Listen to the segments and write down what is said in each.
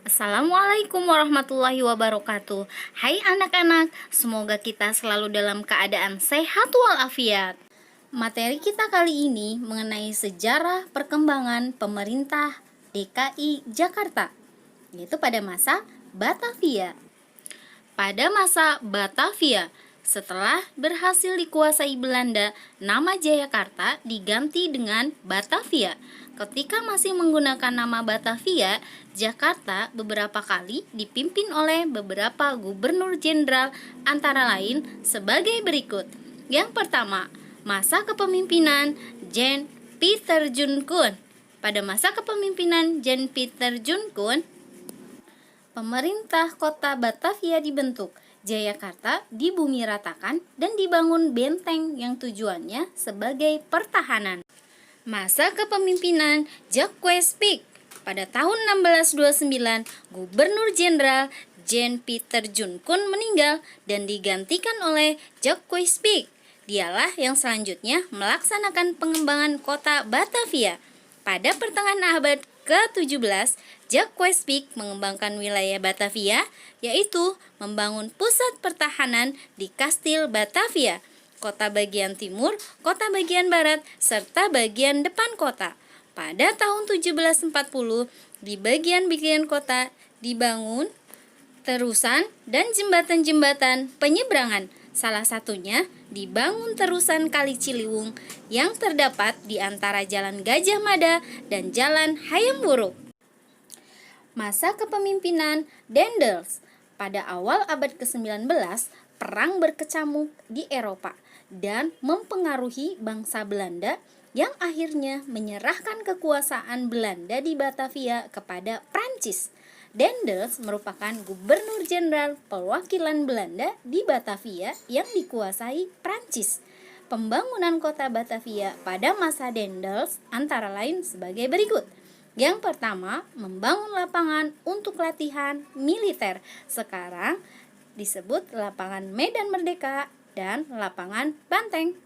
Assalamualaikum warahmatullahi wabarakatuh. Hai anak-anak, semoga kita selalu dalam keadaan sehat walafiat. Materi kita kali ini mengenai sejarah perkembangan pemerintah DKI Jakarta, yaitu pada masa Batavia. Pada masa Batavia, setelah berhasil dikuasai Belanda, nama Jayakarta diganti dengan Batavia. Ketika masih menggunakan nama Batavia, Jakarta beberapa kali dipimpin oleh beberapa gubernur jenderal, antara lain sebagai berikut. Yang pertama, masa kepemimpinan Jan Pieter Jonkun. Pada masa kepemimpinan Jan Pieter Jonkun, pemerintah kota Batavia dibentuk. Jayakarta dibumi ratakan dan dibangun benteng yang tujuannya sebagai pertahanan. Masa kepemimpinan Jacques Spiek. Pada tahun 1629, Gubernur Jenderal Jan Pieter Jonkun meninggal dan digantikan oleh Jacques Spiek. Dialah yang selanjutnya melaksanakan pengembangan kota Batavia. Pada pertengahan abad ke-17, Jacques Spiek mengembangkan wilayah Batavia, yaitu membangun pusat pertahanan di Kastil Batavia, kota bagian timur, kota bagian barat, serta bagian depan kota. Pada tahun 1740, di bagian-bagian kota dibangun terusan dan jembatan-jembatan penyeberangan. Salah satunya dibangun terusan Kali Ciliwung yang terdapat di antara Jalan Gajah Mada dan Jalan Hayam Wuruk. Masa kepemimpinan Daendels. Pada awal abad ke-19, perang berkecamuk di Eropa dan mempengaruhi bangsa Belanda yang akhirnya menyerahkan kekuasaan Belanda di Batavia kepada Prancis. Daendels merupakan gubernur jenderal perwakilan Belanda di Batavia yang dikuasai Prancis. Pembangunan kota Batavia pada masa Daendels antara lain sebagai berikut. Yang pertama, membangun lapangan untuk latihan militer. Sekarang disebut lapangan Medan Merdeka dan lapangan Banteng.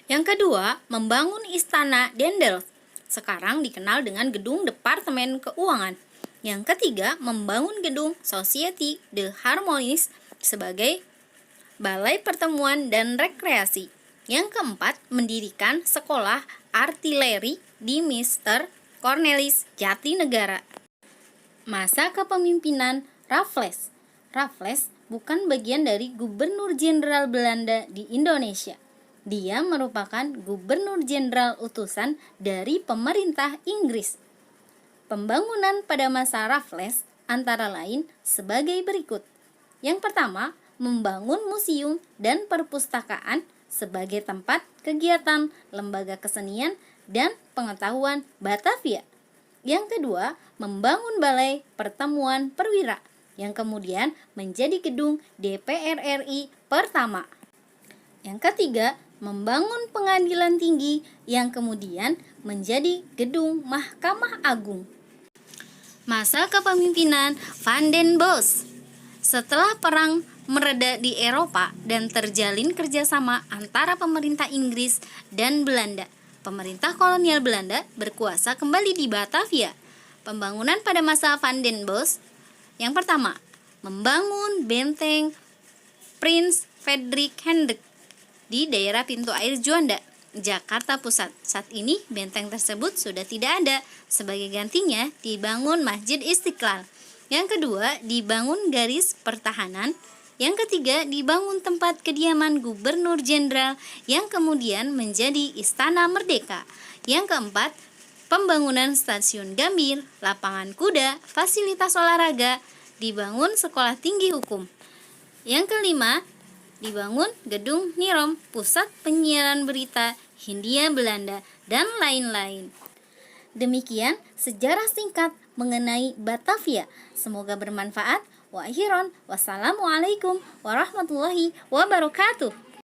Yang kedua, membangun istana Daendels. Sekarang dikenal dengan gedung Departemen Keuangan. Yang ketiga, membangun gedung Société de Harmonie sebagai balai pertemuan dan rekreasi. Yang keempat, mendirikan sekolah artileri di Mr. Cornelis Jatinegara. Masa kepemimpinan Raffles. Raffles bukan bagian dari Gubernur Jenderal Belanda di Indonesia. Dia merupakan Gubernur Jenderal utusan dari pemerintah Inggris. Pembangunan pada masa Raffles antara lain sebagai berikut. Yang pertama, membangun museum dan perpustakaan sebagai tempat kegiatan lembaga kesenian dan pengetahuan Batavia. Yang kedua, membangun balai pertemuan perwira yang kemudian menjadi gedung DPR RI pertama. Yang ketiga, membangun pengadilan tinggi yang kemudian menjadi gedung Mahkamah Agung. Masa kepemimpinan Van den Bosch. Setelah perang mereda di Eropa dan terjalin kerjasama antara pemerintah Inggris dan Belanda, pemerintah kolonial Belanda berkuasa kembali di Batavia. Pembangunan pada masa Van den Bosch. Yang pertama, membangun benteng Prins Frederik Hendrik di daerah Pintu Air Juanda, Jakarta Pusat. Saat ini benteng tersebut sudah tidak ada. Sebagai gantinya dibangun Masjid Istiqlal. Yang kedua, dibangun garis pertahanan. Yang ketiga, dibangun tempat kediaman Gubernur Jenderal yang kemudian menjadi Istana Merdeka. Yang keempat, pembangunan stasiun Gambir, lapangan kuda, fasilitas olahraga, dibangun sekolah tinggi hukum. Yang kelima, dibangun gedung Nirom, pusat penyiaran berita Hindia Belanda, dan lain-lain. Demikian sejarah singkat mengenai Batavia. Semoga bermanfaat. Wa akhiron, wassalamualaikum warahmatullahi wabarakatuh.